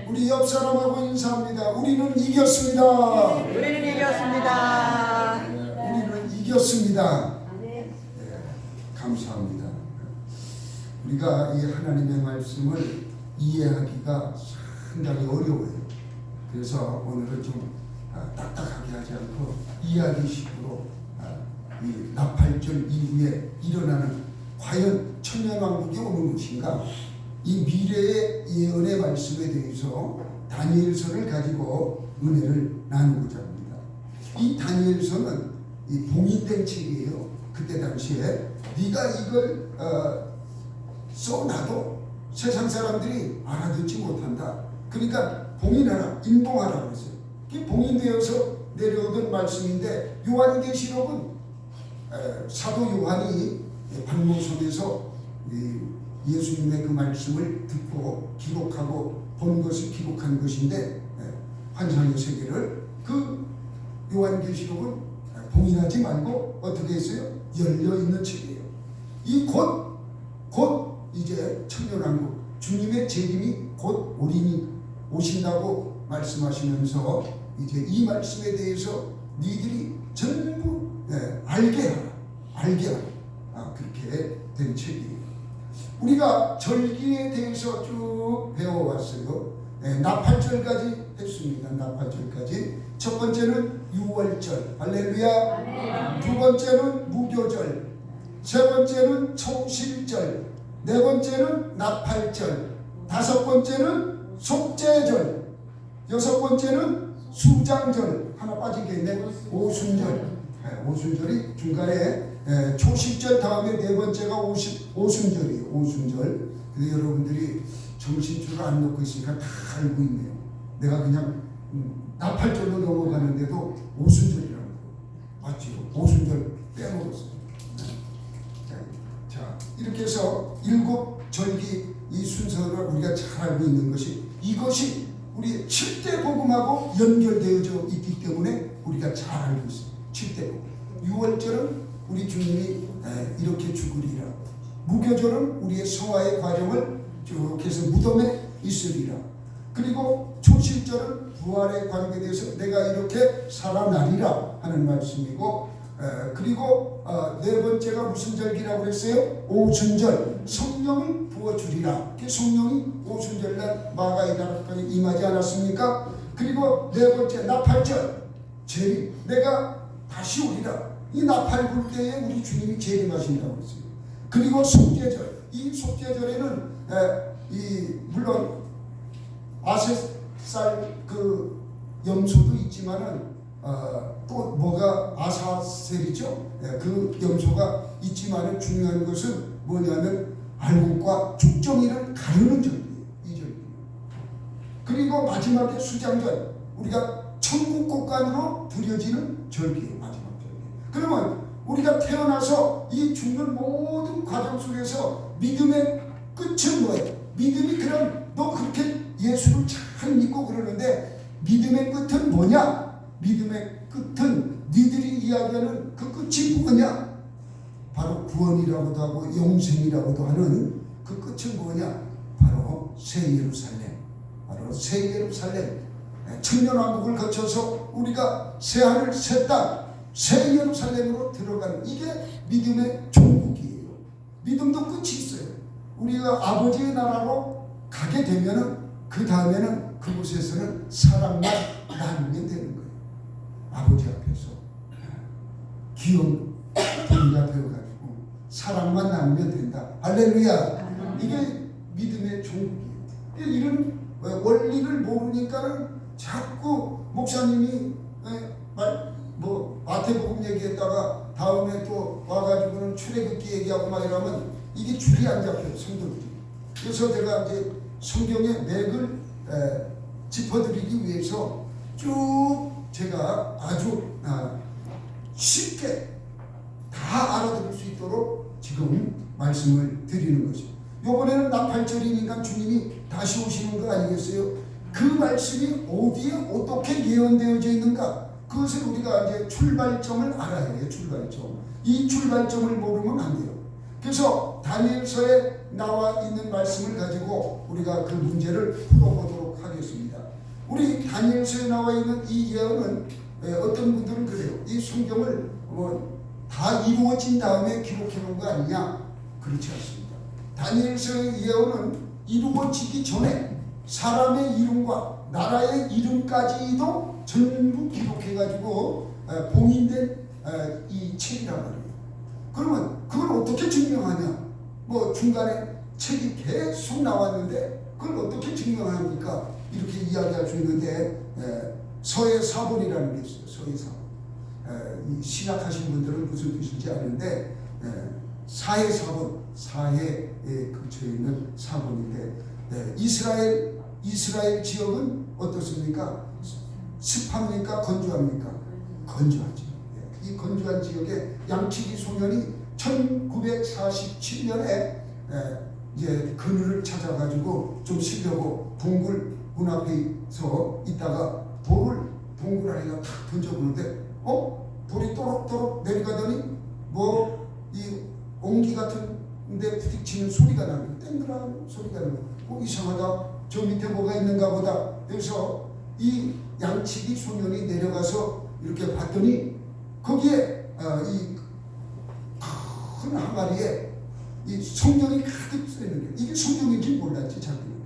우리 옆 사람하고 인사합니다. 우리는 이겼습니다. 우리는 이겼습니다. 우리는 이겼습니다. 감사합니다. 우리가 이 하나님의 말씀을 이해하기가 상당히 어려워요. 그래서 오늘은 좀 딱딱하게 하지 않고 이야기식으로 이 나팔절 이후에 일어나는 과연 천년왕국이 오는 것인가, 이 미래의 예언의 말씀에 대해서 다니엘서를 가지고 은혜를 나누고자 합니다. 이 다니엘서는 이 봉인된 책이에요. 그때 당시에 네가 이걸 써놔도 세상 사람들이 알아듣지 못한다. 그러니까 봉인하라, 인봉하라 그랬어요. 봉인되어서 내려오던 말씀인데, 요한계시록은 사도 요한이 박모섬에서 예수님의 그 말씀을 듣고 기록하고 본 것을 기록한 것인데, 환상의 세계를 그 요한계시록은 봉인하지 말고 어떻게 했어요? 열려있는 책이에요. 이 곧 이제 천년왕국, 주님의 재림이 곧 오신다고 말씀하시면서 이제 이 말씀에 대해서 니들이 전부 알게 하라. 그렇게 된 책이에요. 우리가 절기에 대해서 쭉 배워왔어요. 나팔절까지 했습니다. 나팔절까지. 첫 번째는 유월절, 할렐루야. 두 번째는 무교절, 세 번째는 초실절, 네 번째는 나팔절, 다섯 번째는 속죄절, 여섯 번째는 수장절, 하나 빠진 게 있네, 오순절. 오순절이 중간에 초실절 다음에 네 번째가 오순절이에요. 오순절. 근데 여러분들이 정신줄을 안 놓고 있으니까 다 알고 있네요. 내가 그냥 나팔절로 넘어가는데도 오순절이라고 맞지요? 오순절 빼먹었어요. 자, 이렇게 해서 일곱 절기 이 순서를 우리가 잘 알고 있는 것이, 이것이 우리 7대 복음하고 연결되어져 있기 때문에 우리가 잘 알고 있어요. 7대 복음. 유월절은 우리 주님이 이렇게 죽으리라. 무교절은 우리의 성화의 과정을 쭉 해서 무덤에 있으리라. 그리고 초실절은 부활에 관계돼서 내가 이렇게 살아나리라 하는 말씀이고, 그리고 네 번째가 무슨 절기라고 그랬어요? 오순절, 성령을 부어주리라. 성령이 오순절날 마가이다락방에 임하지 않았습니까? 그리고 네 번째 나팔절, 재림, 내가 다시 오리라. 이 나팔 불 때에 우리 주님이 재림하신다고 했어요. 그리고 속죄절, 이 속죄절에는 물론 아셋살 그 염소도 있지만은 또 뭐가 아사셀이죠. 그 염소가 있지만은 중요한 것은 뭐냐면 알곡과 죽정이를 가르는 절기예요. 이 절기. 그리고 마지막에 수장절, 우리가 천국 곳간으로 드려지는 절기예요. 마지막 절기. 그러면 우리가 태어나서 이 죽는 모든 과정 속에서 믿음의 끝은 뭐예요? 믿음이 그럼 너 그렇게 예수를 잘 믿고 그러는데 믿음의 끝은 뭐냐? 믿음의 끝은 니들이 이야기하는 그 끝이 뭐냐? 바로 구원이라고도 하고 영생이라고도 하는 그 끝은 뭐냐? 바로 새 예루살렘. 바로 새 예루살렘. 천년왕국을 거쳐서 우리가 새 하늘 새 땅, 새 예루살렘으로 들어가는, 이게 믿음의 종국이에요. 믿음도 끝이 있어요. 우리가 아버지의 나라로 가게 되면은 그 다음에는 그곳에서는 사랑만 나누면 되는 거예요. 아버지 앞에서 기업 동의가 되어가지고 사랑만 나누면 된다. 할렐루야. 이게 믿음의 종국이에요. 이런 원리를 모르니까는 자꾸 목사님이 마태복음 얘기했다가 다음에 또 와가지고는 출애굽기 얘기하고 막 이러면 이게 줄이 안 잡혀요. 성도들이. 그래서 제가 이제 성경의 맥을 짚어드리기 위해서 쭉 제가 아주 쉽게 다 알아들을 수 있도록 지금 말씀을 드리는 것이죠. 이번에는 나팔절이니까 주님이 다시 오시는 거 아니겠어요? 그 말씀이 어디에 어떻게 예언되어져 있는가? 그것을 우리가 이제 출발점을 알아야 해요. 출발점. 이 출발점을 모르면 안 돼요. 그래서 다니엘서에 나와 있는 말씀을 가지고 우리가 그 문제를 풀어보도록 하겠습니다. 다니엘서에 나와 있는 이 예언은 어떤 분들은 그래요. 이 성경을 다 이루어진 다음에 기록해 놓은 거 아니냐? 그렇지 않습니다. 다니엘서의 예언은 이루어지기 전에 사람의 이름과 나라의 이름까지도 전부 기록해가지고 봉인된 이 책이란 말이에요. 그러면 그걸 어떻게 증명하냐? 중간에 책이 계속 나왔는데 그걸 어떻게 증명합니까? 이렇게 이야기할 수 있는데 서해 사본이라는 게 있어요. 서해 사본. 이 신학하신 분들은 무슨 뜻인지 아는데 사해 사본, 사해에 근처에 있는 사본인데 이스라엘 지역은 어떻습니까? 습합니까? 건조합니까? 건조하죠. 이 건조한 지역에 양치기 소년이 1947년에 이제 그늘을 찾아가지고 좀 쉬려고 동굴 문 앞에 서 있다가 돌을 동굴 안에다 탁 던져보는데 돌이 또록또록 내려가더니 이 옹기 같은 데 부딪히는 소리가 나는 땡그란 소리가 나는 이상하다. 저 밑에 뭐가 있는가 보다. 그래서 이 양치기 소년이 내려가서 이렇게 봤더니 거기에 이 큰 항아리에 이 성경이 가득 쓰이는 게 이게 성경인지 몰랐지 자기는.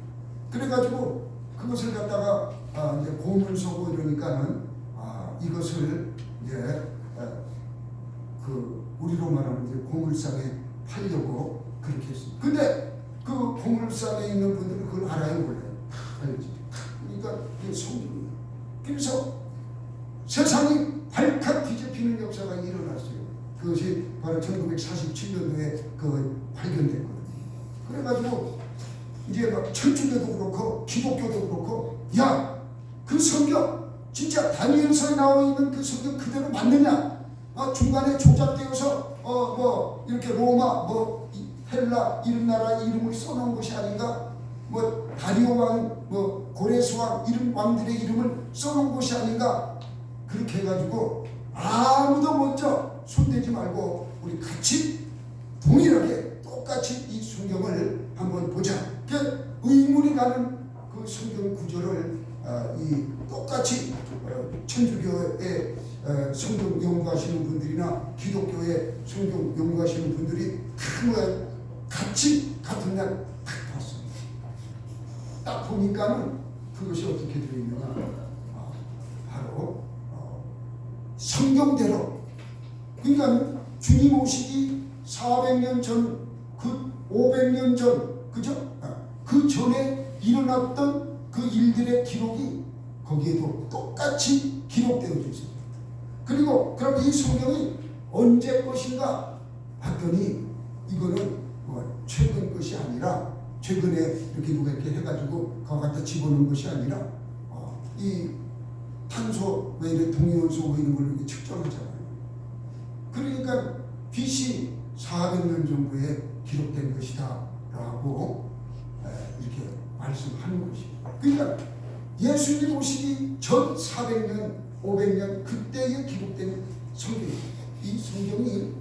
그래가지고 그것을 갖다가 이제 고음을 서고 이러니까는 이것을 이제 우리로 말하면 이제 고물상에 팔려고 그렇게 했습니다. 근데 그 고물상에 있는 분들은 그걸 알아요, 몰라요? 알지. 그러니까 이게 성경이에요. 그래서 세상이 발칵 뒤집히는 역사가 일어났어요. 그것이 바로 1947년도에 발견됐거든요. 그래가지고 이제 막 천주교도 그렇고 기독교도 그렇고 그 성경 진짜 다니엘서에 나와 있는 그 성경 그대로 맞느냐? 중간에 조작되어서 이렇게 로마 헬라 이런 나라 이름을 써놓은 것이 아닌가? 다리오 왕 고레스 왕 이런 왕들의 이름을 써놓은 것이 아닌가? 그렇게 해가지고 아무도 먼저 손대지 말고 우리 같이 동일하게 똑같이 이 성경을 한번 보자. 의문이 가는 그 성경 구절을 똑같이 천주교의 성경 연구하시는 분들이나 기독교의 성경 연구하시는 분들이 같이 같은 날 딱 봤습니다. 딱 보니까는 그것이 어떻게 되어 있느냐? 바로 성경대로. 그러니까 주님 오시기 400년 전, 500년 전, 그죠? 그 전에 일어났던 그 일들의 기록이 거기에도 똑같이 기록되어 있습니다. 그리고 그럼 이 성경이 언제 것인가 봤더니 이거는 최근 것이 아니라 최근에 이렇게 누가 이렇게 해가지고 그거 갖다 집어넣은 것이 아니라 이 탄소 왜 이렇게 동위원소 이런 걸 이렇게 측정하잖아요. 그러니까 BC 400년 정도에 기록된 것이다 라고 이렇게 말씀하는 것입니다. 그러니까 예수님 오시기 전 400년 500년 그때에 기록된 성경입니다. 이 성경이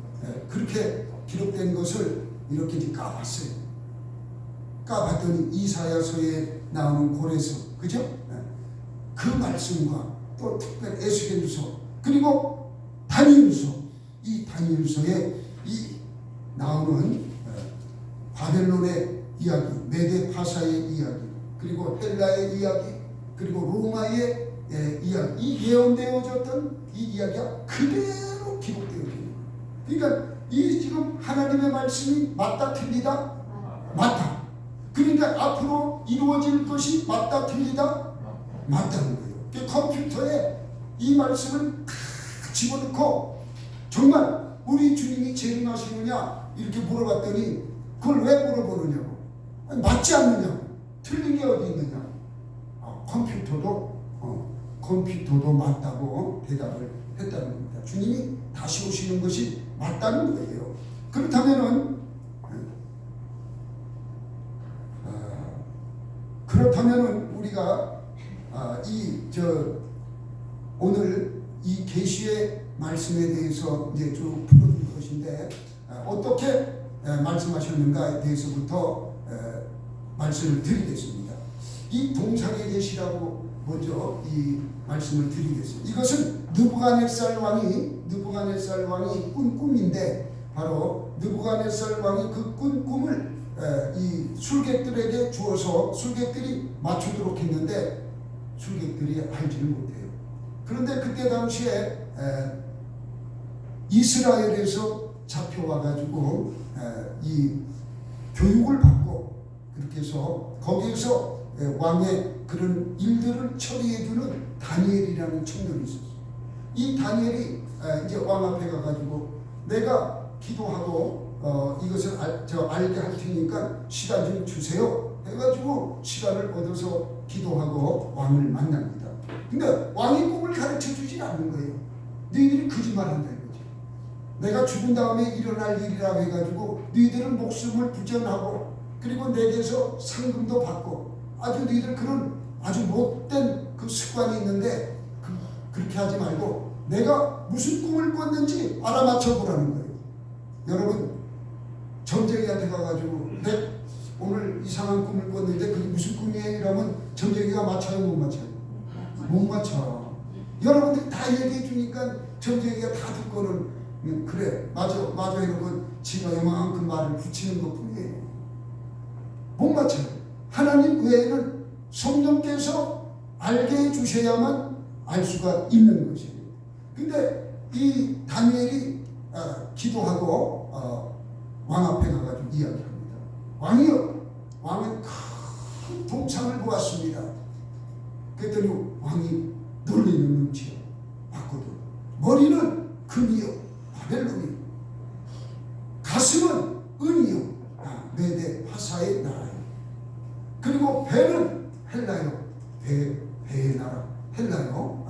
그렇게 기록된 것을 이렇게 이제 까봤어요. 까봤더니 이사야서에 나오는 고레서, 그죠? 그 말씀과 또 특별히 에스겔서 그리고 다니엘서, 이 다니엘서에 이 나오는 바벨론의 이야기, 메데 파사의 이야기, 그리고 헬라의 이야기, 그리고 로마의 이야기, 이 예언되어졌던 이 이야기가 그대로 기록되어 있는 거예요. 그러니까 이 지금 하나님의 말씀이 맞다 틀리다? 맞다. 그러니까 앞으로 이루어질 것이 맞다 틀리다? 맞다는 거예요. 컴퓨터에 이 말씀을 집어넣고 정말 우리 주님이 재림하시느냐 이렇게 물어봤더니 그걸 왜 물어보느냐고. 아니, 맞지 않느냐고. 틀린 게 어디 있느냐. 컴퓨터도 맞다고 대답을 했다는 겁니다. 주님이 다시 오시는 것이 맞다는 거예요. 그렇다면은 우리가 오늘 이 계시의 말씀에 대해서 이제 쭉 풀어줄 것인데 어떻게 말씀하셨는가에 대해서부터 말씀을 드리겠습니다. 이 동상의 계시라고 먼저 이 말씀을 드리겠습니다. 이것은 느부갓네살 왕이 꾼 꿈인데, 바로 느부갓네살 왕이 그 꾼 꿈을 이 술객들에게 주어서 술객들이 맞추도록 했는데 술객들이 알지를 못해요. 그런데 그때 당시에 이스라엘에서 잡혀와 가지고 이 교육을 받고, 그렇게 해서 거기에서 왕의 그런 일들을 처리해주는 다니엘이라는 청년이 있었어요. 이 다니엘이 이제 왕 앞에 가가지고 내가 기도하고 이것을 알게 할 테니까 시간 좀 주세요 해가지고 시간을 얻어서 기도하고 왕을 만납니다. 근데 왕이 꿈을 가르쳐 주지 않는 거예요. 너희들이 거짓말한다 이거지. 내가 죽은 다음에 일어날 일이라 해가지고 너희들은 목숨을 부전하고, 그리고 내게서 상금도 받고, 아주 너희들 그런 아주 못된 그 습관이 있는데 그렇게 하지 말고 내가 무슨 꿈을 꿨는지 알아맞혀 보라는 거예요. 여러분, 점쟁이한테 가가지고 내 오늘 이상한 꿈을 꿨는데 그게 무슨 꿈이에요? 이러면 점쟁이가 맞춰요, 못 맞춰요? 못 맞춰. 여러분들이 다 얘기해 주니까 점쟁이가 다 듣고는 그래 맞아 이러고 지가 요만큼 말을 붙이는 것 뿐이에요. 못 맞춰요. 하나님 외에는 성령께서 알게 해주셔야만 알 수가 있는 것이에요. 근데 이 다니엘이 기도하고 왕 앞에 가가지고 이야기합니다. 왕은 큰 동상을 보았습니다. 그랬더니 왕이 놀리는 눈치요. 봤거든. 머리는 금이요, 바벨론이요. 가슴은 은이요, 메대 화사의 나라요. 그리고 배는 헬라요, 배의 나라 헬라요.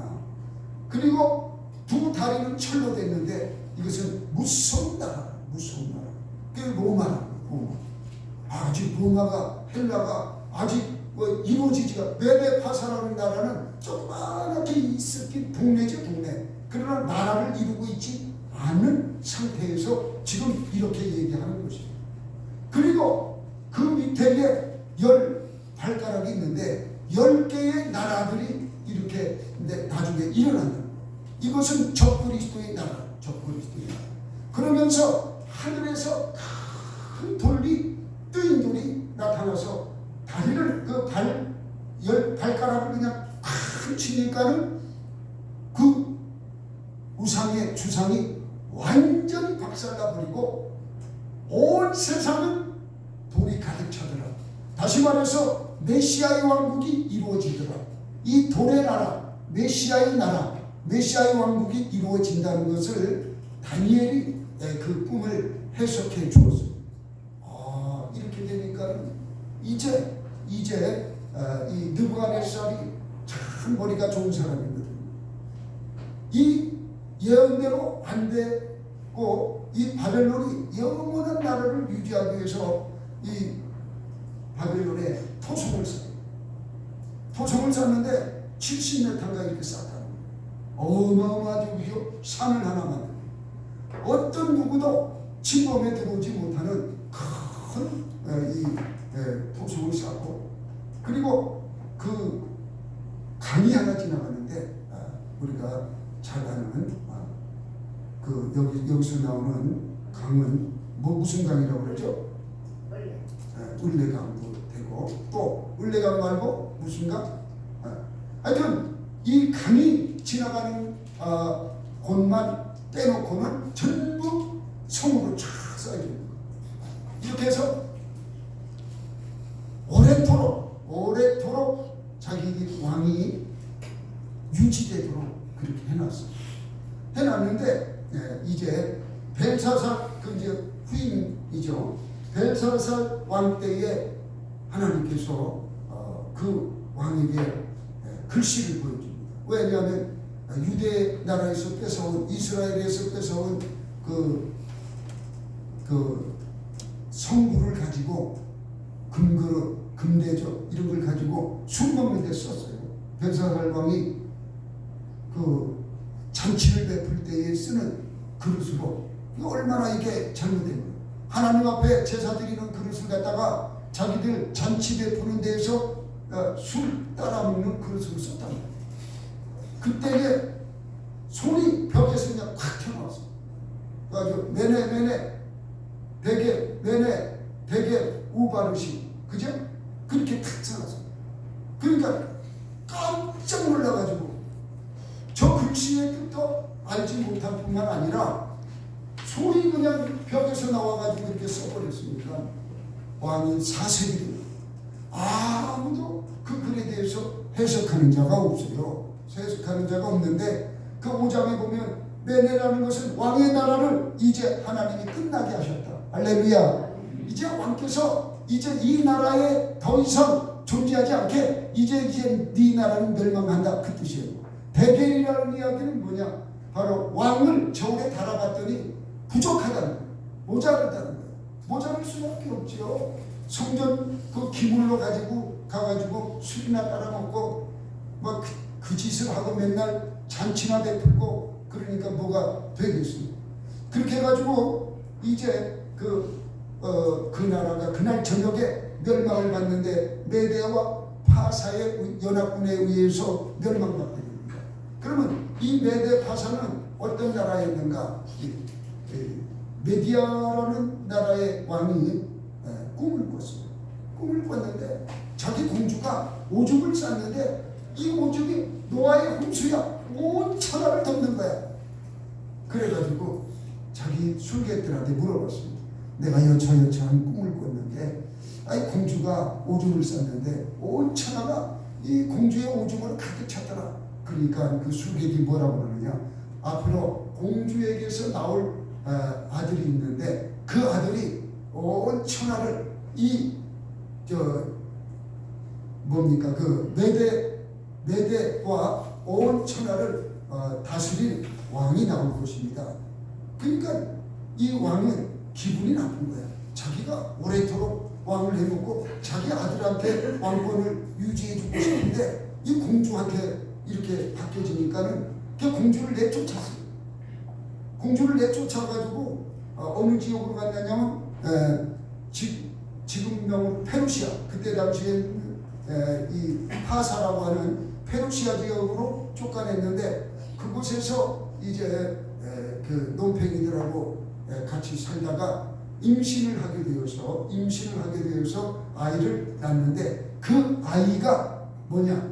그리고 두 다리는 철로 됐는데 이것은 무서운 나라. 그게 로마라. 아직 로마가, 헬라가 아직 이루어지지가, 메데파사라는 나라는 조그맣게 있었긴 동네죠, 동네. 그러나 나라를 이루고 있지 않은 상태에서 지금 이렇게 얘기하는 것입니다. 그리고 그 밑에 10발가락이 있는데 10개의 나라들이 이렇게 나중에 일어난다. 이것은 적그리스도의 나라, 적그리스도의 나라. 그러면서 하늘에서 큰 돌이, 뜨인 돌이 나타나서 다리를, 그 10발가락을 그냥 팍 치니까는 그 우상의 주상이 완전히 박살나버리고 온 세상은 돌이 가득 차더라. 다시 말해서 메시아의 왕국이 이루어지더라. 이 돌의 나라, 메시아의 나라, 메시아의 왕국이 이루어진다는 것을 다니엘이 그 꿈을 해석해 주었어요. 이렇게 되니까 이제 이 느부갓네살이 참 머리가 좋은 사람이거든요. 이 예언대로 안 되고 이 바벨론이 영원한 나라를 유지하기 위해서 이 바벨론에 토성을 쌓아요. 토성을 쌓는데 70m인가 이렇게 쌓았다는 거예요. 어마어마하죠. 산을 하나 만들어요. 어떤 누구도 침범에 들어오지 못하는 큰 토성을 쌓고, 그리고 그 강이 하나 지나가는데 우리가 잘 아는 여기서 나오는 강은 무슨 강이라고 그러죠? 을레강도 되고, 또 을레강 말고 무슨 강? 하여튼 이 강이 지나가는 곳만 빼놓고는 전부 성으로 쫙 쌓여져 있는 거예요. 이렇게 해서 오래도록 자기 왕이 유지되도록 그렇게 해놨어요. 해놨는데 이제 벨사살, 그 이제 후임이죠. 벨사살 왕 때에 하나님께서 그 왕에게 글씨를 보여줍니다. 왜냐하면 유대 나라에서 뺏어온, 이스라엘에서 뺏어온 그 성구를 가지고 금그릇, 금대접 이런 걸 가지고 술 먹는 데 썼어요. 벨사살 왕이 그 잔치를 베풀 때에 쓰는 그릇으로. 이거 얼마나 이게 잘못된 거예요. 하나님 앞에 제사 드리는 그릇을 갖다가 자기들 잔치 베푸는 데에서 술 따라 먹는 그릇으로 썼단 말이에요. 그때에 손이 벽에서 그냥 콱 튀어나왔어. 그래가지고 매네 대게 우바르시, 그죠? 그렇게 탁 써놨어. 그러니까 깜짝 놀라가지고 저 글씨의 뜻도 알지 못할 뿐만 아니라 손이 그냥 벽에서 나와가지고 이렇게 써버렸으니까 왕이 사색이 돼요. 아무도 그 글에 대해서 해석하는 자가 없어요. 해석하는 자가 없는데 그 5장에 보면 메네라는 것은 왕의 나라를 이제 하나님이 끝나게 하셨다. 할렐루야. 이제 왕께서 이제 이 나라에 더 이상 존재하지 않게 이제 네 나라는 멸망한다, 그 뜻이에요. 대변이라는 이야기는 뭐냐? 바로 왕을 저울에 달아봤더니 부족하다는 거예요. 모자르다는 거예요. 모자랄 수밖에 없죠. 성전 그 기물로 가가지고 술이나 따라먹고 막 그 짓을 하고 맨날 잔치나 베풀고 그러니까 뭐가 되겠습니까? 그렇게 해가지고 이제 그 나라가 그날 저녁에 멸망을 받는데 메대와 파사의 연합군에 의해서 멸망받게 됩니다. 그러면 이 메대 파사는 어떤 나라였는가? 메디아라는 나라의 왕이 꿈을 꿨어요. 꿈을 꿨는데 자기 공주가 오줌을 쌌는데 이 오줌이 노아의 홍수야. 온 천하를 덮는 거야. 그래가지고 자기 술객들한테 물어봤습니다. 내가 여차여차한 꿈을 꿨는데 공주가 오줌을 쌌는데 온 천하가 이 공주의 오줌으로 가득 찼더라. 그러니까 그 술객이 뭐라고 그러느냐? 앞으로 공주에게서 나올 아들이 있는데 그 아들이 온 천하를 그 메대와 온 천하를 다스릴 왕이 나올 것입니다. 그러니까 이 왕은 기분이 나쁜 거야. 자기가 오래도록 왕을 해놓고 자기 아들한테 왕권을 유지해주고 싶은데 이 공주한테 이렇게 바뀌어지니까는 그 공주를 내쫓았어요. 공주를 내쫓아가지고 어느 지역으로 갔냐면 지금 명은 페르시아, 그때 당시에 이 파사라고 하는 페르시아 지역으로 쫓아냈는데 그곳에서 이제 그 논팽이들하고 같이 살다가 임신을 하게 되어서 아이를 낳는데 그 아이가 뭐냐?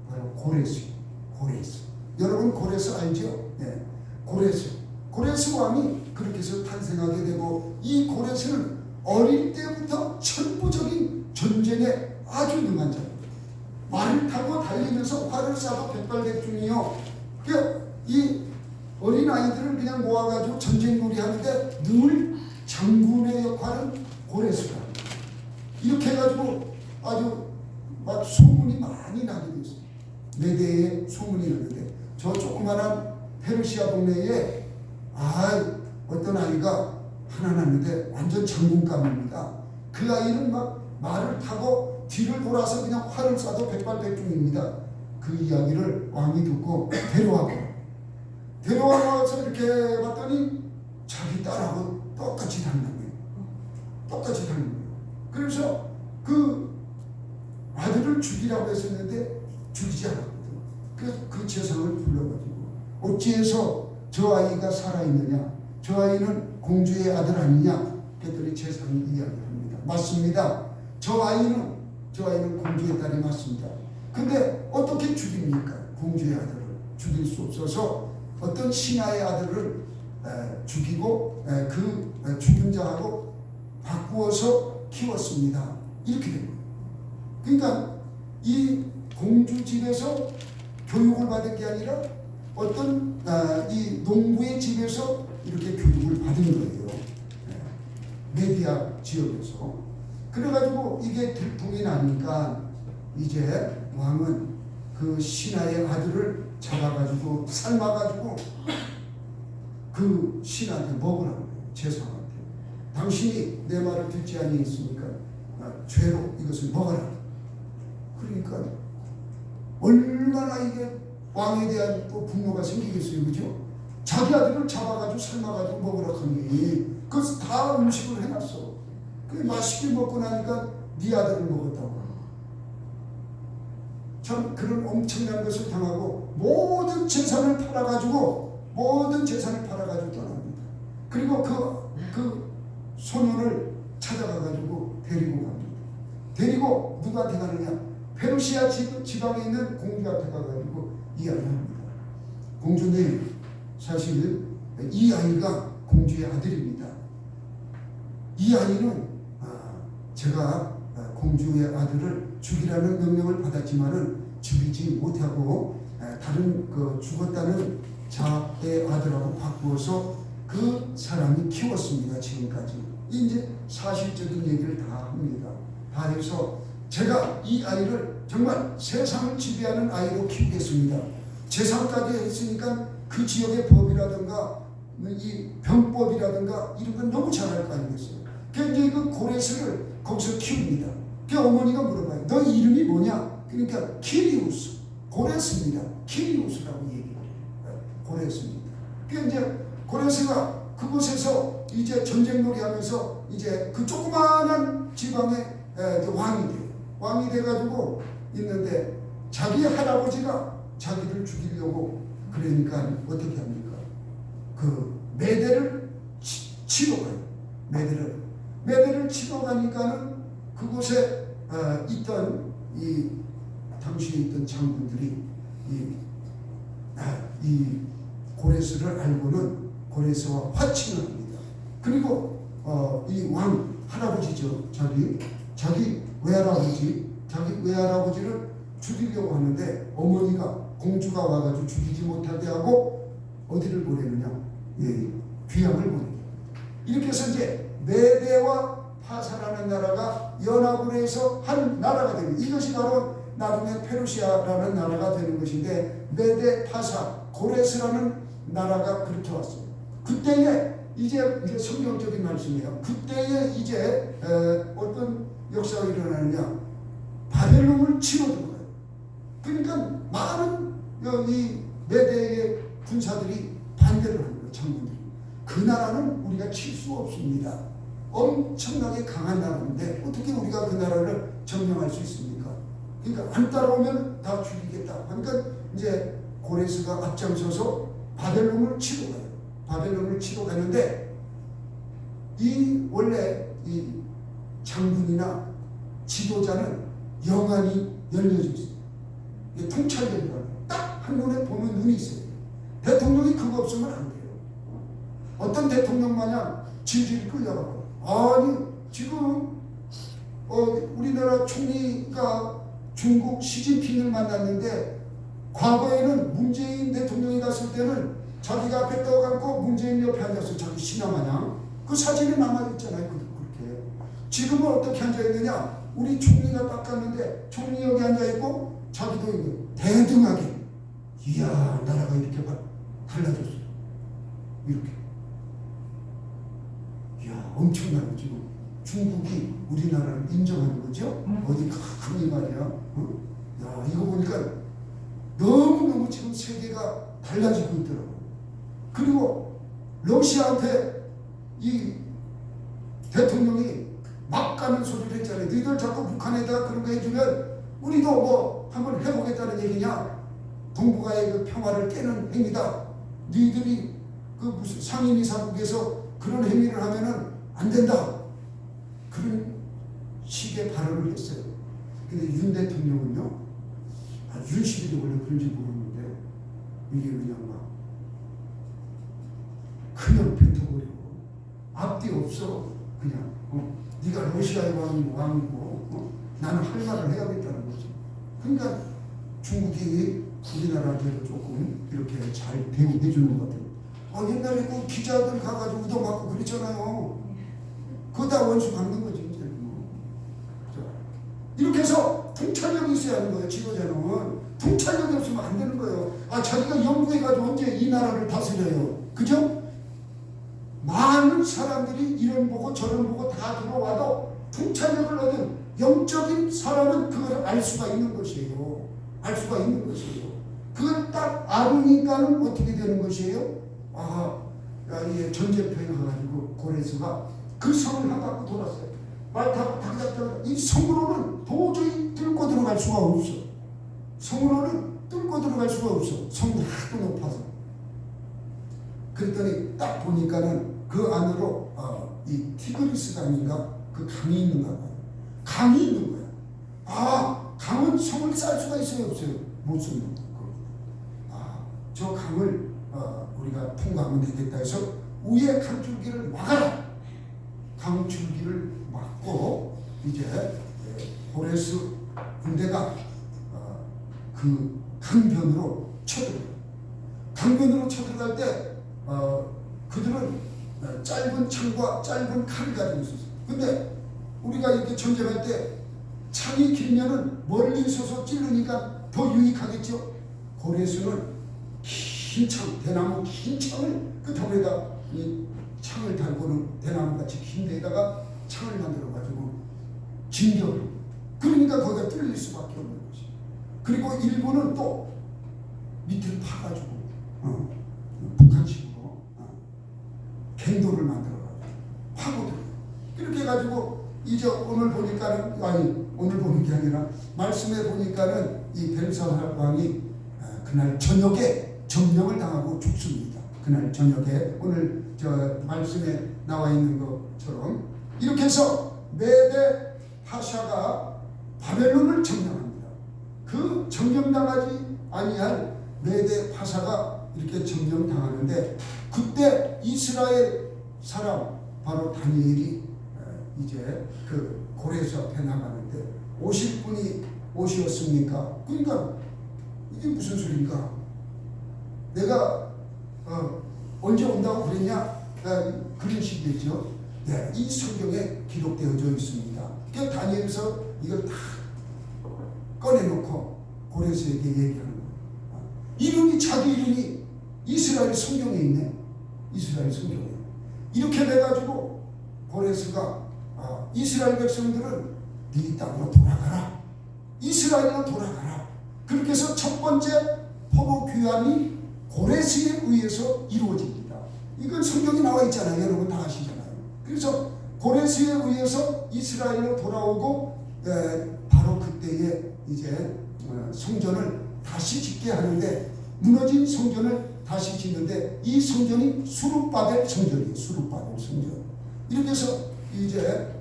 바로 고레스. 여러분 고레스 알죠? 네. 고레스 왕이 그렇게 해서 탄생하게 되고 이 고레스는 어릴 때부터 천부적인 전쟁에 아주 능한 자입니다. 말을 타고 달리면서 활을 쏴도 백발백중이요. 이 어린 아이들을 그냥 모아가지고 전쟁놀이 하는데 늘 장군의 역할은 고레스가 합니다. 이렇게 해가지고 아주 막 소문이 많이 나게 됐어요. 메대에 소문이 나는데 저 조그만한 페르시아 동네에 어떤 아이가 하나 났는데 완전 장군감입니다. 그 아이는 막 말을 타고 뒤를 돌아서 그냥 활을 쏴도 백발백중입니다. 그 이야기를 왕이 듣고 데려와서 이렇게 봤더니 자기 딸하고 똑같이 닮는 거예요. 그래서 그 아들을 죽이라고 했었는데 죽이지 않았거든. 그 재상을 불러가지고 어찌해서 저 아이가 살아있느냐? 저 아이는 공주의 아들 아니냐? 그랬더니 재상이 이야기합니다. 맞습니다. 저 아이는 공주의 딸이 맞습니다. 근데 어떻게 죽입니까? 공주의 아들을 죽일 수 없어서 어떤 신하의 아들을 죽이고 그 죽은 자하고 바꾸어서 키웠습니다. 이렇게 된 거예요. 그러니까 이 공주 집에서 교육을 받은 게 아니라 어떤 이 농부의 집에서 이렇게 교육을 받은 거예요. 메디아 지역에서. 그래가지고 이게 들통이 나니까 이제 왕은 그 신하의 아들을 잡아가지고 삶아가지고 그 신하한테 먹으라고 해요. 재상한테. 당신이 내 말을 듣지 아니했으니까 죄로 이것을 먹어라. 그러니까 얼마나 이게 왕에 대한 또 분노가 생기겠어요. 그죠? 자기 아들을 잡아가지고 삶아가지고 먹으라 하니 그래서 다 음식을 해놨어. 그 맛있게 먹고 나니까 네 아들을 먹었다고. 참 그런 엄청난 것을 당하고 모든 재산을 팔아가지고 떠납니다. 그리고 그 소년을 찾아가가지고 데리고 갑니다. 데리고 누구한테 가느냐? 페르시아 지방에 있는 공주한테 가가지고 이야기를 합니다. 공주님, 사실 이 아이가 공주의 아들입니다. 이 아이는 제가 공주의 아들을 죽이라는 명령을 받았지만은 죽이지 못하고 다른 죽었다는 자의 아들하고 바꾸어서 그 사람이 키웠습니다. 지금까지. 이제 사실적인 얘기를 다 합니다. 다 해서 제가 이 아이를 정말 세상을 지배하는 아이로 키우겠습니다. 재산까지 했으니까 그 지역의 법이라든가 이 병법이라든가 이런 건 너무 잘할 거 아니겠어요. 그러니까 그 고레스를 거기서 키웁니다. 그 어머니가 물어봐요. 너 이름이 뭐냐? 그러니까 키리우스, 고레스입니다. 키리우스라고 얘기해요. 고레스입니다. 그 이제 고레스가 그곳에서 이제 전쟁놀이 하면서 이제 그 조그마한 지방의 왕이 돼요. 왕이 돼가지고 있는데 자기 할아버지가 자기를 죽이려고 그러니까 어떻게 합니까? 그 매대를 치러 가요. 매대를 치러 가니까는 그곳에 있던 이 당시에 있던 장군들이 이 고레스를 알고는 고레스와 화친을 합니다. 그리고 이 왕 할아버지죠. 자기 외할아버지를 죽이려고 하는데 어머니가 공주가 와가지고 죽이지 못하게 하고 어디를 보내느냐? 귀양을 보내요. 이렇게 해서 이제 메대와 파사라는 나라가 연합을 해서 한 나라가 됩니다. 이것이 바로 나중에 페르시아라는 나라가 되는 것인데 메대, 파사, 고레스라는 나라가 그렇게 왔어요. 그때에 이제 성경적인 말씀이에요. 그때에 이제 어떤 역사가 일어나느냐? 바벨론을 치러 들어가요. 그러니까 많은 이 메대의 군사들이 반대를 하는 거예요. 장군들이. 그 나라는 우리가 칠 수 없습니다. 엄청나게 강한 나라인데 어떻게 우리가 그 나라를 점령할 수 있습니까? 그러니까 안 따라오면 다 죽이겠다. 그러니까 이제 고레스가 앞장서서 바벨론을 치러 가요. 바벨론을 치러 가는데 원래 이 장군이나 지도자는 영안이 열려져 있어요. 통찰력이라는 딱 한눈에 보면 눈이 있어요. 대통령이 그거 없으면 안 돼요. 어떤 대통령 마냥 질질 끌려가고 아니 지금 우리나라 총리가 중국 시진핑을 만났는데 과거에는 문재인 대통령이 갔을 때는 자기가 앞에 떠갖고 문재인 옆에 앉았어요. 자기 신하 마냥. 그 사진이 남아있잖아요. 그렇게. 지금은 어떻게 앉아있느냐? 우리 총리가 딱 갔는데 총리 여기 앉아있고 자기도 대등하게 이야 나라가 이렇게 달라졌어요. 이렇게. 이야 엄청나요. 지금 중국이 우리나라를 인정하는 거죠. 어디 큰 말이야. 야 이거 보니까 너무너무 지금 세계가 달라지고 있더라고요. 그리고 러시아한테 이 대통령이 막 가는 소리를 했잖아요. 너희들 자꾸 북한에다 그런 거 해주면 우리도 뭐 한번 해보겠다는 얘기냐. 동북아의 그 평화를 깨는 행위다. 너희들이 그 무슨 상임이사국에서 그런 행위를 하면은 안 된다. 그런 식의 발언을 했어요. 근데 윤 대통령은요. 윤식이도 원래 그런지 모르는데 이게 그냥 막 그냥 뱉어버리고 앞뒤 없어. 그냥 네가 러시아의 왕이고 나는 할 말을 해야겠다는 거지. 그러니까 중국이 우리나라한테 조금 이렇게 잘 대우해 주는 것 같아요. 옛날에 그 기자들 가가지고 우도맞고 그랬잖아요. 그거 다 원수 갚는 거지 이제. 이렇게 해서 통찰력이 있어야 하는 거예요. 지도자는 통찰력이 없으면 안 되는 거예요. 자기가 연구해가지고 언제 이 나라를 다스려요. 그죠? 많은 사람들이 이런 보고 저런 보고 다 들어와도 통찰력을 얻은 영적인 사람은 그걸 알 수가 있는 것이에요. 알 수가 있는 것이에요. 그걸 딱 알으니까는 어떻게 되는 것이에요? 이게 전쟁터에 가가지고 고레스가 그 성을 갖고 돌았어요. 말 타고 이 성으로는 도저히 뚫고 들어갈 수가 없어. 성으로는 뚫고 들어갈 수가 없어. 성이 하도 높아서. 그랬더니 딱 보니까는 그 안으로 이 티그리스 강인가 그 강이 있는가 봐요. 강이 있는 거야. 아, 강은 성을 쌓을 수가 있어요, 없어요? 못 쓰는 거. 저 강을 우리가 통과하면 되겠다 해서 위에 강줄기를 막아라. 강줄기를 막고 이제 고레스 군대가 그 강변으로 쳐들어요. 강변으로 쳐들어갈 때 그들은 짧은 창과 짧은 칼을 가지고 있었어요. 근데 우리가 이렇게 전쟁할 때 창이 길면은 멀리 있어서 찌르니까 더 유익하겠죠. 고레스는 긴 창, 대나무 긴 창을 그 덤에다 이 창을 달고는 대나무같이 긴 데다가 창을 만들어가지고 진격을. 그러니까 거기가 뚫릴 수밖에 없는 것이. 그리고 일본은 또 밑을 파가지고 북한식으로 갱도를 만들어가지고 파고들어요. 그렇게 해가지고 이제 오늘 보니까는 오늘 보는 게 아니라 말씀에 보니까는 이 벨사살 왕이 그날 저녁에 점령을 당하고 죽습니다. 그날 저녁에 오늘 저 말씀에 나와 있는 것처럼 이렇게 해서 메데 파샤가 바벨론을 점령합니다. 그 점령당하지 아니할 메데 파샤가 이렇게 점령당하는데 그때 이스라엘 사람 바로 다니엘이 이제 그 고레스 앞에 나가는데 오실 분이 오시었습니까? 그러니까 이게 무슨 소리인가? 내가 언제 온다고 그랬냐? 그런 식이죠. 네, 이 성경에 기록되어져 있습니다. 그 다니엘서 이걸 다 꺼내놓고 고레스에게 얘기하는 거예요. 이름이 자기 이름이 이스라엘 성경에 있네. 이스라엘 성경에. 이렇게 돼가지고 고레스가 이스라엘 백성들은 네 땅으로 돌아가라. 이스라엘로 돌아가라. 그렇게 해서 첫 번째 포로 귀환이 고레스에 의해서 이루어집니다. 이건 성경에 나와 있잖아요. 여러분 다 아시잖아요. 그래서 고레스에 의해서 이스라엘로 돌아오고 바로 그때에 이제 성전을 다시 짓게 하는데 무너진 성전을 다시 짓는데 이 성전이 수룹바벨 성전이에요. 수룹바벨 성전. 이렇게 해서 이제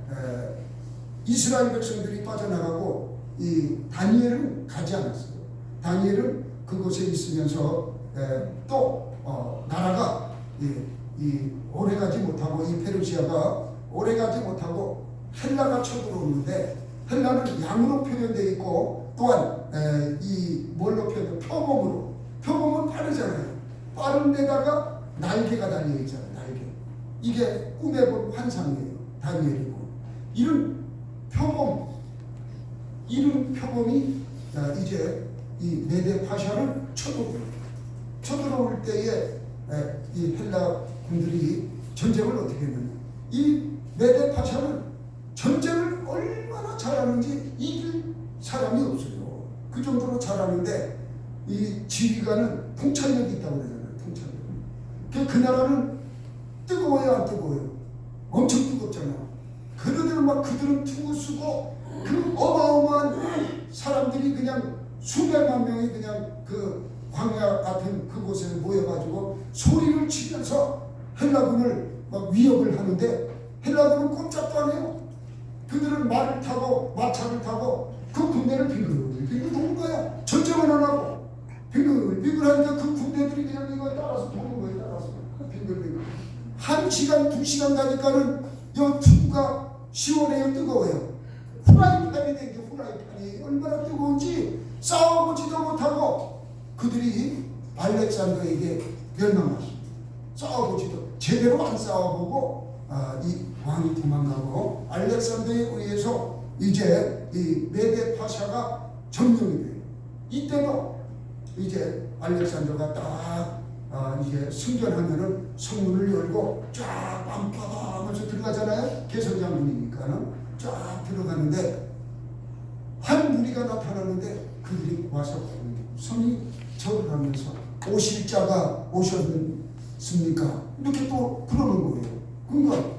이스라엘 백성들이 빠져나가고 이 다니엘은 가지 않았어요. 다니엘은 그곳에 있으면서 또 나라가 이 오래가지 못하고 이 페르시아가 오래가지 못하고 헬라가 쳐들어오는데 헬라는 양으로 표현되어 있고 또한 이 뭘로 표현돼? 표범으로. 표범은 빠르잖아요. 빠른 데다가 날개가 달려 있잖아요. 날개. 이게 꿈에 본 환상이에요. 다니엘이고. 이런 표범이 이제 이 메데 파샤를 쳐들어올 때에 이 헬라 군들이 전쟁을 어떻게 했느냐. 이 메데 파샤는 전쟁을 얼마나 잘하는지 이길 사람이 없어요. 그 정도로 잘하는데 이 지휘관은 통찰력이 있다고 그러잖아요. 통찰력. 그 나라는 뜨거워요, 안 뜨거워요? 엄청 뜨겁잖아. 그들은 투구 쓰고 그 어마어마한 사람들이 그냥 수백만 명이 그냥 그 광야 같은 그곳에 모여가지고 소리를 치면서 헬라군을 막 위협을 하는데 헬라군은 꼼짝도 안 해요. 그들은 말을 타고 마차를 타고 그 군대를 빙글 도는 거야. 전쟁은 안 하고 빙글 하니까 그 군대들이 그냥 이거에 따라서 도는 거예요. 따라서 빙글. 1시간 2시간 가니까는 이 투구가 시원해요, 뜨거워요. 후라이팬이 된 게 후라이팬이 얼마나 뜨거운지 싸워보지도 못하고 그들이 알렉산더에게 멸망했습니다. 싸워보지도 제대로 안 싸워보고 이 왕이 도망가고 알렉산더에 의해서 이제 이 메데 파샤가 점령이 돼요. 이때도 이제 알렉산더가 딱 이제 승전하면은 성문을 열고 쫙 안바다 하면서 들어가잖아요. 개선장군이니까는 쫙 들어가는데 한 무리가 나타나는데 그들이 와서 성이 절을 하면서 오실 자가 오셨습니까? 이렇게 또 그러는 거예요. 그러니까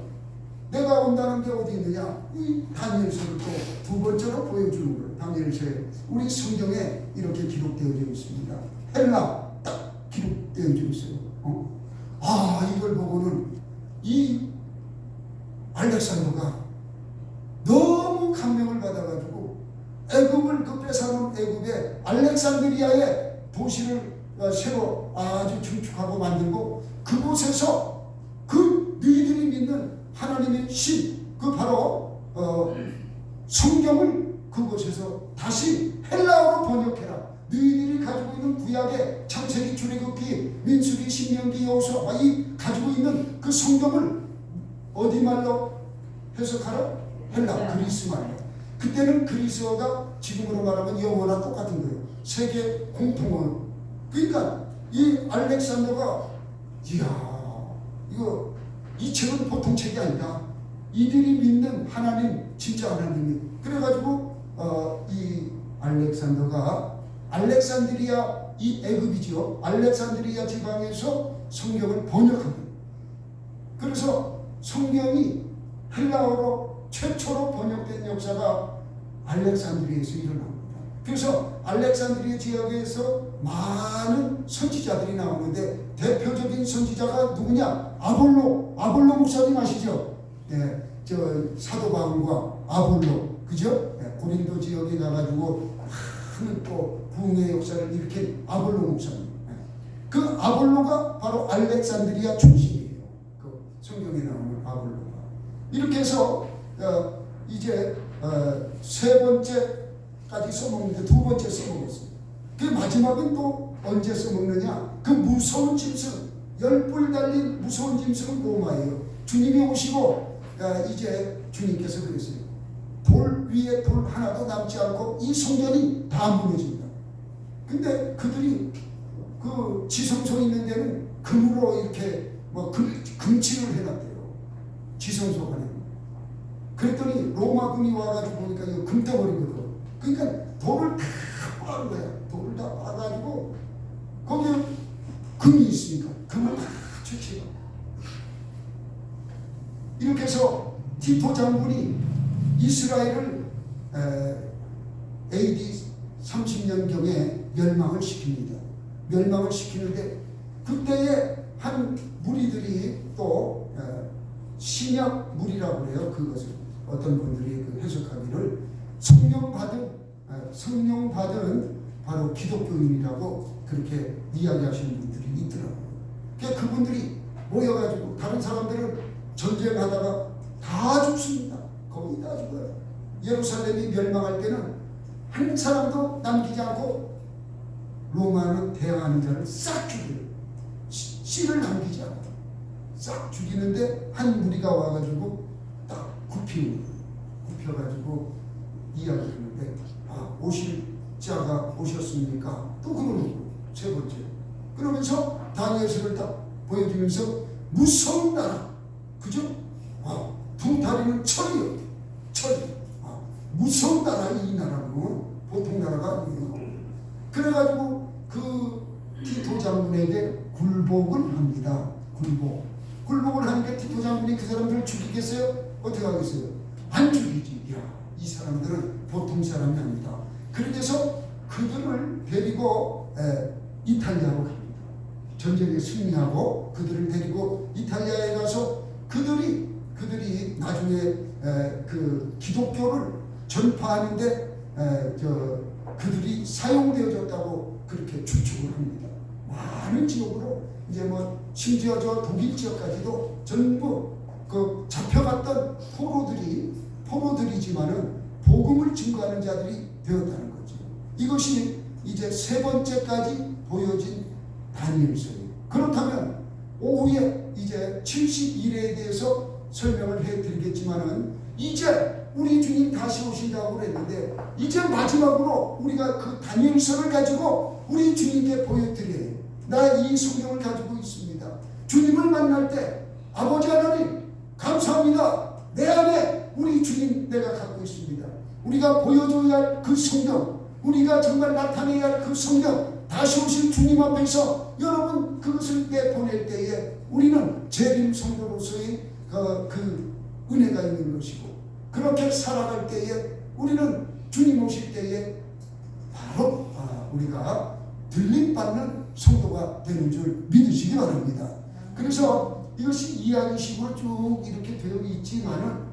내가 메시아가 온다는 게 어디 있느냐? 이 다니엘서를 또 두 번째로 보여주는 거예요. 다니엘서에 우리 성경에 이렇게 기록되어져 있습니다. 헬라 딱 기록되어져 있어요. 이걸 보고는 이 알렉산더가 너무 감명을 받아가지고 애굽을 그 뺏어놓은 애굽의 알렉산드리아의 도시를 새로 아주 증축하고 만들고 그곳에서 그 너희들이 믿는 하나님의 신 그 바로 성경을 그곳에서 다시 헬라어로 번역해라. 너희들이 가지고 있는 구약의 창세기, 출애굽기, 민수기, 신명기, 여호수아 이 가지고 있는 그 성경을 어디 말로 해석하라? 헬라, 그리스 말로. 그때는 그리스어가 지금으로 말하면 영어나 똑같은 거예요. 세계 공통어. 그러니까 이 알렉산더가 이거 이 책은 보통 책이 아니다. 이들이 믿는 하나님 진짜 하나님이. 그래가지고 이 알렉산더가 알렉산드리아 이 애굽이죠. 알렉산드리아 지방에서 성경을 번역합니다. 그래서 성경이 헬라어로 최초로 번역된 역사가 알렉산드리아에서 일어납니다. 그래서 알렉산드리아 지역에서 많은 선지자들이 나오는데 대표적인 선지자가 누구냐? 아볼로 목사님 아시죠? 네, 저 사도 바울과 아볼로, 그죠? 네, 고린도 지역에 가가지고 큰 또 부흥의 역사를 일으킨 아볼로 목사님. 네. 그 아볼로가 바로 알렉산드리아 출신이에요. 그 성경에 나오는 아볼로가. 이렇게 해서 이제 세 번째까지 써먹는데 두 번째 써먹었어요. 그 마지막은 또 언제 써먹느냐? 그 무서운 짐승, 10뿔 달린 무서운 짐승은 로마예요. 주님이 오시고 이제 주님께서 그랬어요. 돌 위에 돌 하나도 남지 않고 이 성전이 다 무너진다. 근데 그들이 그 지성소 있는 데는 금으로 이렇게 뭐 금칠을 해놨대요. 지성소 안에. 그랬더니 로마군이 와가지고 보니까 이거 금덩어리거든. 그러니까 돌을 다 빻은 거야. 돌을 다 빻아가지고 거기에 금이 있으니까 금을 다 채취가. 이렇게 해서 티토 장군이 이스라엘을 AD 30년경에 멸망을 시킵니다. 멸망을 시키는데 그때에 한 무리들이 또 신약 무리라고 그래요. 그것을 어떤 분들이 그 해석하기를 성령 받은 바로 기독교인이라고 그렇게 이야기하시는 분들이 있더라고요. 그러니까 그분들이 모여가지고 다른 사람들은 전쟁하다가 다 죽습니다. 거의 다 죽어요. 예루살렘이 멸망할 때는 한 사람도 남기지 않고 로마는 대항하는 자를 싹 죽여요. 씨를 남기지 않고 싹 죽이는데 한 무리가 와가지고 딱 굽혀가지고 이야기하는데 오실 자가 오셨습니까? 또 그러고 세 번째 그러면서 다니엘서를 딱 보여주면서 무서운 나라, 그죠? 두 다리는 철이요. 무서운 나라. 이 나라는 보통 나라가 아니에요. 그래가지고 그 티토 장군에게 굴복을 합니다. 굴복을 하니까 티토 장군이 그 사람들을 죽이겠어요? 어떻게 하겠어요? 안 죽이지. 이 사람들은 보통 사람이 아니다. 그렇게 해서 그들을 데리고 이탈리아로 갑니다. 전쟁에 승리하고 그들을 데리고 이탈리아에 가서 그들이 나중에 그 기독교를 전파하는데 그들이 사용되어졌다고 그렇게 추측을 합니다. 많은 지역으로 이제 뭐 심지어 저 독일 지역까지도 전부 그 잡혀갔던 포로들이지만은 복음을 증거하는 자들이 되었다는 거죠. 이것이 이제 세 번째까지 보여진 다니엘서예요. 그렇다면 오후에 이제 71회에 대해서 설명을 해드리겠지만은 이제 우리 주님 다시 오신다고 그랬는데 이제 마지막으로 우리가 그 다니엘서를 가지고 우리 주님께 보여드려요. 나 이 성경을 가지고 있습니다. 주님을 만날 때 아버지 하나님 감사합니다. 내 안에 우리 주님 내가 갖고 있습니다. 우리가 보여줘야 할 그 성경, 우리가 정말 나타내야 할 그 성경, 다시 오실 주님 앞에서 여러분 그것을 내보낼 때에 우리는 재림 성도로서의 그 은혜가 있는 것이고, 그렇게 살아갈 때에 우리는 주님 오실 때에 바로 우리가 들림받는 성도가 되는 줄 믿으시기 바랍니다. 그래서 이것이 이야기식으로 쭉 이렇게 되어 있지만은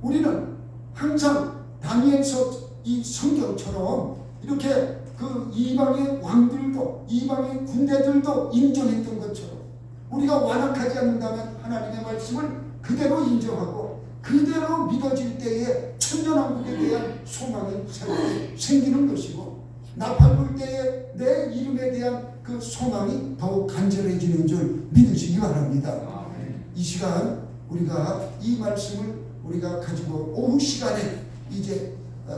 우리는 항상 다니엘서 이 성경처럼 이렇게 그 이방의 왕들도 이방의 군대들도 인정했던 것처럼 우리가 완악하지 않는다면 하나님의 말씀을 그대로 인정하고 그대로 믿어질 때에 천년왕국에 대한 소망이 생기는 것이고, 나팔 불 때에 내 이름에 대한 그 소망이 더욱 간절해지는 줄 믿으시기 바랍니다. 이 시간 우리가 이 말씀을 우리가 가지고 오후 시간에 이제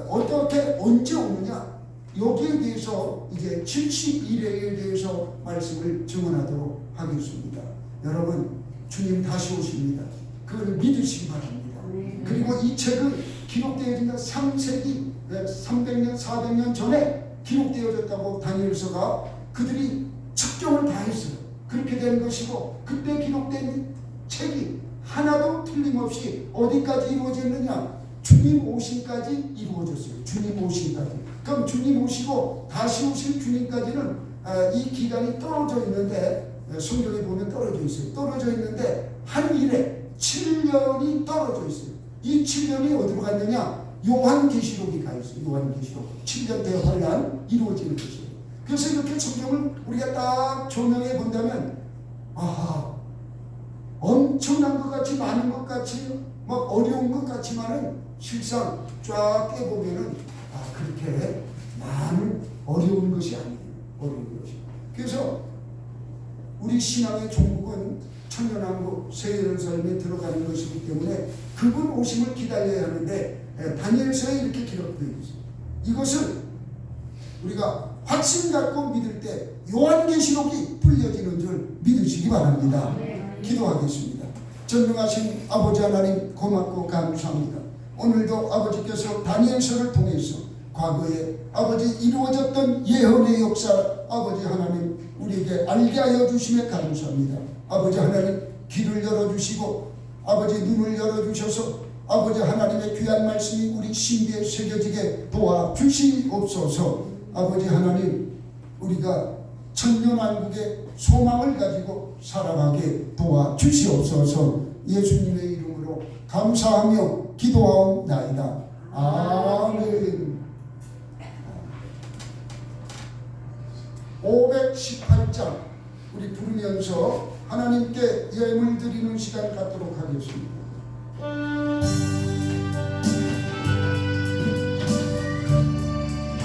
어떻게 언제 오느냐, 여기에 대해서 이제 71회에 대해서 말씀을 증언하도록 하겠습니다. 여러분, 주님 다시 오십니다. 그걸 믿으시기 바랍니다. 그리고 이 책은 기록되어진 3세기 300년 400년 전에 기록되어졌다고 다니엘서가 그들이 측정을 다 했어요. 그렇게 된 것이고, 그때 기록된 책이 하나도 틀림없이 어디까지 이루어졌느냐, 주님 오심까지 이루어졌어요. 주님 오심까지. 그럼 주님 오시고 다시 오실 주님까지는 이 기간이 떨어져 있는데, 성경에 보면 떨어져 있어요. 떨어져 있는데 한 일에 7년이 떨어져 있어요. 이 7년이 어디로 갔느냐, 요한계시록이 가 있어요. 요한계시록 7년 대환란 이루어지는 것이에요. 그래서 이렇게 성경을 우리가 딱 조명해 본다면, 엄청난 것 같이, 많은 것 같이, 막 어려운 것 같지만은 실상 쫙 깨보면은 그렇게 많은 어려운 것이 아니에요. 어려운 것이. 그래서 우리 신앙의 종국은 천년왕국 새 삶에 들어가는 것이기 때문에 그분 오심을 기다려야 하는데, 다니엘서에 이렇게 기록되어 있어요. 이것을 우리가 확신 갖고 믿을 때 요한계시록이 뚫려지는 줄 믿으시기 바랍니다. 기도하겠습니다. 전능하신 아버지 하나님, 고맙고 감사합니다. 오늘도 아버지께서 다니엘서를 통해서 과거에 아버지 이루어졌던 예언의 역사, 아버지 하나님 우리에게 알게 하여 주심에 감사합니다. 아버지 하나님, 귀를 열어주시고 아버지 눈을 열어주셔서 아버지 하나님의 귀한 말씀이 우리 신비에 새겨지게 도와주시옵소서. 아버지 하나님, 우리가 천년왕국의 소망을 가지고 살아가게 도와주시옵소서. 예수님의 이름으로 감사하며 기도하옵나이다. 아멘. 518장 우리 부르면서 하나님께 예물 드리는 시간 갖도록 하겠습니다.